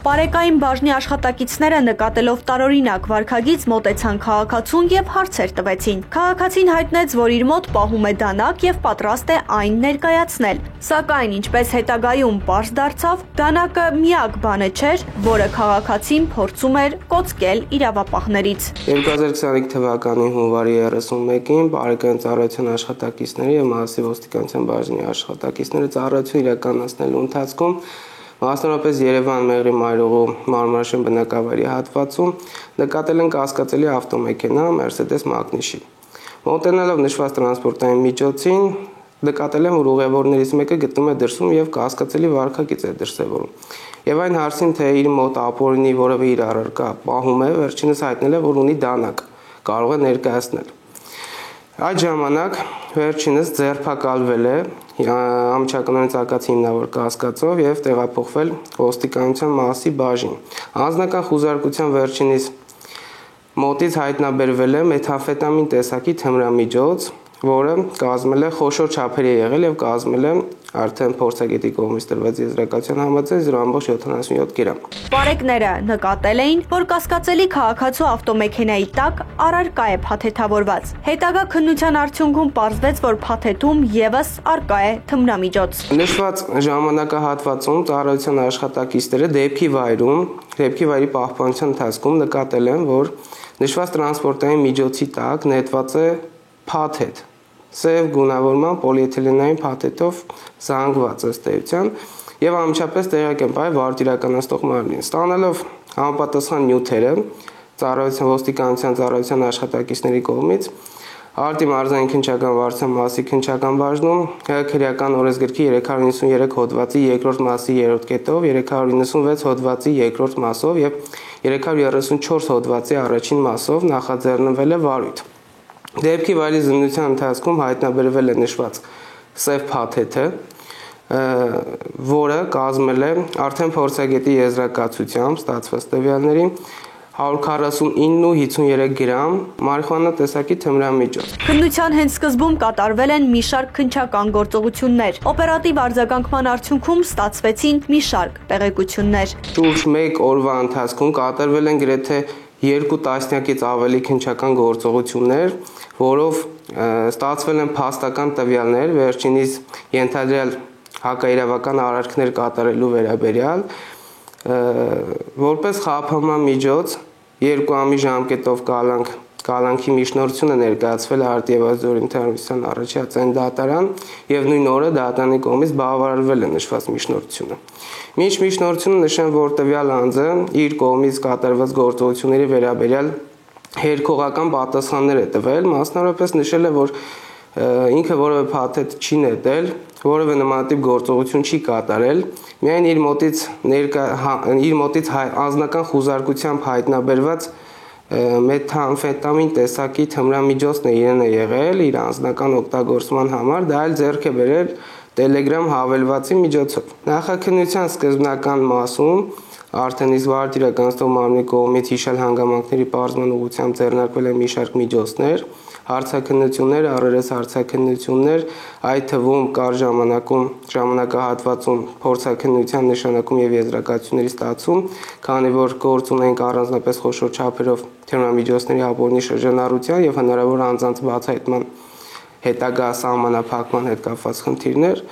Պարեկային բաժնի աշխատակիցները նկատելով տարօրինակ վարքագիծ մոտեցան քաղաքացուն եւ հարցեր տվեցին։ Քաղաքացին հայտնեց, որ իր մոտ պահում է դանակ եւ պատրաստ է այն ներկայացնել։ Սակայն, ինչպես հետագայում պարզ դարձավ, դանակը միակ բանը չէր, որը քաղաքացին փորձում էր կոծկել իրավապահներից։ 2025 թվականի հունվարի 31-ին Պարեկային ծառայության աշխատակիցների եւ Մարզի ոստիկանության բաժնի աշխատակիցները ծառայություն իրականացնելու ընթացքում մասնավորապես Երևան Մեղրի Մայրուղու Մարմարաշեն բնակավայրի հատվածում նկատել են կասկածելի ավտոմեքենա Mercedes Magnus-ի։ Մոտենալով նշված տրանսպորտային միջոցին նկատել են, որ ուղևորներից մեկը գտնում է դրսում եւ կասկածելի վարքագիծ է դրսևորում։ Եվ այն հարցին, թե իր մոտ ապօրինի որևէ իր առարկա պահում է, վերջինս հայտնել է, որ ունի դանակ, կարող է ներկայացնել։ Այդ ժամանակ վերջինս ձերբակալվել է ամիջականորեն ցակած հիմնավոր կասկածով եւ տեղափոխվել ոստիկանության Մասի բաժին։ Անձնական խուզարկության վերջինիս մոտից հայտնաբերվել է մեթամֆետամին տեսակի թմրամիջոց, որը կազմել է խոշոր չափերի եղել եւ կազմել է արդեն փորձագետի կողմից տրված եզրակացության համաձայն 0.77 գրամ։ Պարեկները նկատել էին, որ կասկածելի քաղաքացու ավտոմեքենայի տակ առարկա է փաթեթավորված։ Հետագա քննության արդյունքում պարզվեց, որ փաթեթում եւս առկա է թմրամիջոց։ Նշված ժամանակահատվածում ծառայության աշխատակիցները դեպքի վայրի պահպանության ընթացքում նկատել են, որ նշված տրանսպորտային միջոցի տակ նետված է փաթեթ, սև գունավորման պոլիէթիլենային փաթեթով զանգված ըստ էության եւ անմիջապես տեղյակ են բերել վարույթ իրականացնող մարմին։ Ստանալով համապատասխան նյութերը ծառայության ոստիկանության ծառայության աշխատակիցների կողմից Արտի մարզային քննչական վարչության Մասի քննչական բաժնում քրեական օրենսգրքի 393 հոդվածի 2-րդ մասի 3-րդ կետով, 396 հոդվածի 2-րդ մասով եւ 334 հոդվածի առաջին մասով նախաձեռնվել է վարույթ։ Դեպքի վայրի զննության ընթացքում հայտնաբերվել է նշված սև փաթեթը, որը կազմել է արդեն փորձագետի եզրակացությամբ ստացված տվյալների 149.53 գրամ մարիխուանա տեսակի թմրամիջոց։ Քննության հենց սկզբում կատարվել են մի շարք քննչական գործողություններ։ Օպերատիվ արձագանքման արդյունքում ստացվեցին մի շարք տեղեկություններ։ Շուրջ 1 օրվա ընթացքում կատարվել են գրեթե 2 տասնյակից ավելի քննչական գործողություններ, որով ստացվել են փաստական տվյալներ վերջինիս ենթադրյալ հակաիրավական արարքներ կատարելու վերաբերյալ, որպես խափանման միջոց 2 ամիս ժամկետով կալանքի միջնորդությունը ներկայացվել է Արտիեվազորի ընդհանրության առաջացան դատարան եւ նույն օրը դատարանի կողմից բավարարվել է նշված միջնորդությունը։ Մինչ միջնորդությունը նշեն, որ տվյալ անձը իր կողմից կատարված գործողությունների վերաբերյալ հերքողական պատասխաններ է տվել, մասնավորապես նշել է, որ ինքը որևէ փաթեթ չի նետել, որևէ նմանատիպ գործողություն չի կատարել, միայն իր մոտից անձնական խուզարկությամբ հայտնաբերված մեթամֆետամին տեսակի թմրամիջոցն է իրեն է եղել իր անձնական օգտագործման համար, դա էլ ձեռք է բերել Telegram հավելվածի միջոցով։ Նախաքննության սկզբնական մասում արդեն իսկ վարույթ իրականացնող մարմնի կողմից հիշել հանգամանքների պարզման ուղղությամբ ձեռնարկվել են մի շարք միջոցներ, հարցաքննություններ, առերես հարցաքննություններ, այդ թվում կար ժամանակահատվածում փորձաքննության նշանակում եւ եզրակացությունների ստացում, քանի որ գործ ունենք առանձնապես խոշոր չափերով թմրամիջոցների ապօրինի շրջանառության եւ հնարավոր անձանց բացահայտման հետագա սահմանափակման հետ կապված խնդիրներ,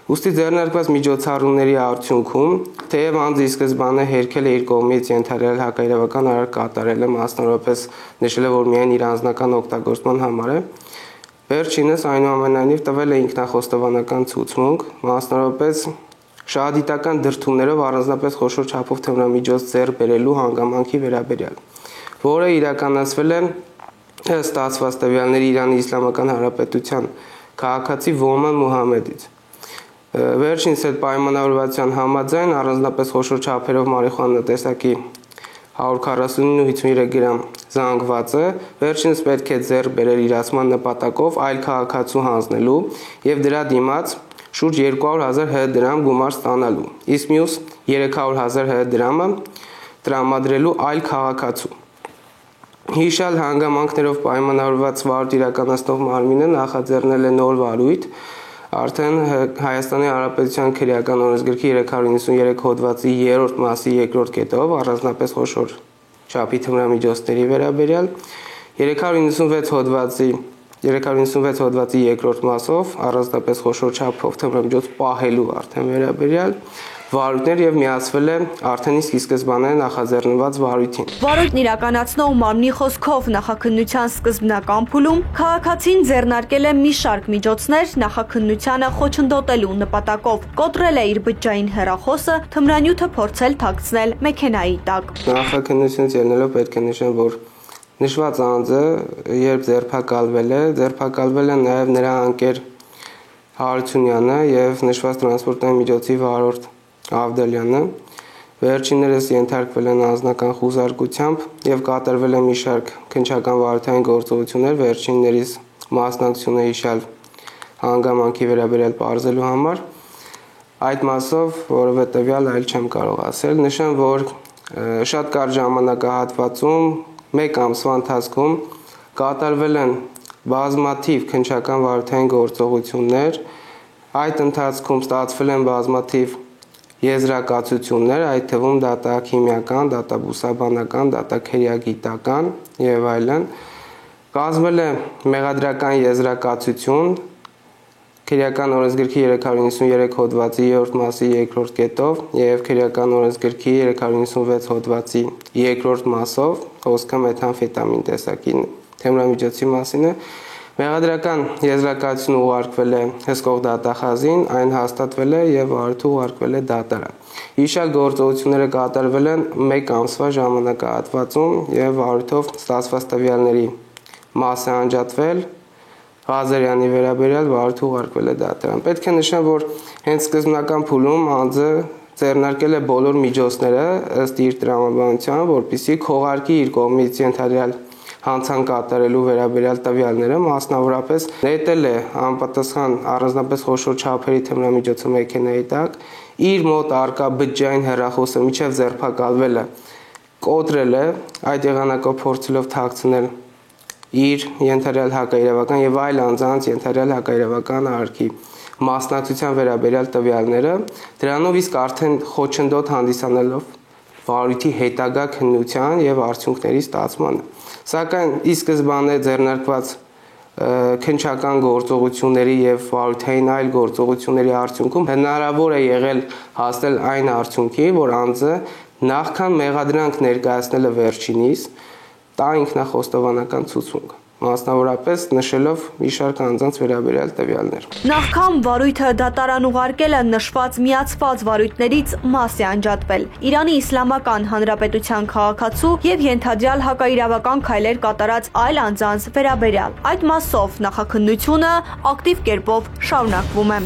ուստի ձեռնարկված միջոցառումների արդյունքում, թեև անձը սկզբանե հերքել է իր կողմից ենթադրյալ հակաիրավական արարք կատարելը, մասնավորապես նշել է, որ միայն իր անձնական օգտագործման համար է, վերջինս այնուամենայնիվ տվել է ինքնախոստովանական ցուցմունք, մասնավորապես շահադիտական դրդումներով առանձնապես խոշոր չափով թմրամիջոց ձեռք բերելու հանգամանքի վերաբերյալ, որը իրականացվել է ստացված տվյալների Իրանի Իսլամական Հանրապետության քաղաքացի Ոման Մուհամեդից։ Վերջինս այդ պայմանավորվածության համաձայն առանձնապես խոշոր չափերով մարիխուանա տեսակի 149.53 գրամ զանգվածը վերջինս պետք է ձեռք բերել իրացման նպատակով այլ քաղաքացու հանձնելու եւ դրա դիմաց շուրջ 200,000 հ դրամ գումար ստանալու, իսկ մյուս 300,000 հ դրամը տրամադրելու այլ քաղաքացու։ Հիշյալ հանգամանքներով պայմանավորված վարույթ իրականացնող մարմինը նախաձեռնել է նոր վարույթ, Արդեն Հայաստանի Հանրապետության քրեական օրենսգրքի 393 հոդվածի 3-րդ մասի 2-րդ կետով առանձնապես խոշոր չափի թմրամիջոցների վերաբերյալ 396 հոդվածի 2-րդ մասով առանձնապես խոշոր չափով թմրամիջոց պահելու արդեն վերաբերյալ վարույթներ եւ միացվել է արդեն իսկ ի սկզբանե նախաձեռնված վարույթին։ Վարույթն իրականացնող մարմնի խոսքով նախաքննության սկզբնական փուլում քաղաքացին ձեռնարկել է մի շարք միջոցներ նախաքննությանը խոչընդոտելու նպատակով, կոտրել է իր բջջային հեռախոսը, թմրանյութը փորձել թաքցնել մեքենայի տակ։ Նախաքննությունից ելնելով պետք է նշեմ, որ նշված անձը երբ ձերբակալվել է նաեւ նրա անկեր Հարությունյանը եւ նշված տրանսպորտային միջոցի վարորդ Ավդելյանը վերջիններս ենթարկվել են անձնական խուզարկությամբ եւ կատարվել է մի շարք քննչական վարորդային գործողություններ վերջիններիս մասնակցությունը հիշալ հանգամանքի վերաբերյալ պարզելու համար այդ մասով որովե տվյալ այլ չեմ կարող ասել նշեմ որ շատ կարճ ժամանակահատվածում 1 ամսվա ընթացքում կատարվել են բազմաթիվ քննչական վարորդային գործողություններ այդ ընթացքում ստացվել են բազմաթիվ եզրակացություններ, այդ թվում դատաքիմիական, դատաբուսաբանական, դատաքերիագիտական եւ այլն։ Կազմվել է մեղադրական եզրակացություն քրեական օրենսգրքի 393 հոդվածի 3-րդ մասի 2-րդ կետով եւ քրեական օրենսգրքի 396 հոդվածի 2-րդ մասով, խոսքը մեթամֆետամին տեսակի թմրամիջոցի մասին է։ Մեղադրական եզրակացությունը ուղարկվել է հսկող դատախազին, այն հաստատվել է եւ վարորդը ուղարկվել է դատարան։ Հիշյալ գործողությունները կատարվել են 1 ամսվա ժամանակահատվածում եւ վարորդով ստացված տվյալների մասը անջատվել, Ղազարյանի վերաբերյալ վարորդը ուղարկվել է դատարան։ Պետք է նշեմ, որ հենց սկզբնական փուլում անձը ձեռնարկել է բոլոր միջոցները ըստ իր տրամաբանության, որպեսզի քողարկի իր կողմից ենթադրյալ հանցան կատարելու վերաբերյալ տվյալները մասնավորապես նետել է անպատասխան առանձնապես խոշոր չափերի թմրամիջոցը մեքենայի տակ իր մոտ արկա բջջային հեռախոսը միջև ձերբակալվելը կոտրել է այդ եղանակով փորձելով թաքցնել իր ենթադրյալ հակաիրավական եւ այլ անձանց ենթադրյալ հակաիրավական արարքի մասնակցության վերաբերյալ տվյալները դրանով իսկ արդեն խոչընդոտ հանդիսանելով վարույթի հետագա քննության եւ արդյունքների ստացմանը Սակայն ի սկզբանե ձեռնարկված քննչական գործողությունների եւ վարորդային այլ գործողությունների արդյունքում հնարավոր է եղել հասնել այն արդյունքի, որ անձը նախքան մեղադրանք ներկայացնելը վերջինիս տա ինքնախոստովանական ցուցմունք, մասնավորապես նշելով մի շարք անձանց վերաբերյալ տվյալներ։ Նախքան վարույթը դատարան ուղարկելը նշված միացված վարույթներից մաս է անջատվել։ Իրանի Իսլամական Հանրապետության քաղաքացու եւ ենթադրյալ հակաիրավական քայլեր կատարած այլ անձանց վերաբերյալ։ Այդ մասով նախաքննությունը ակտիվ կերպով շարունակվում է։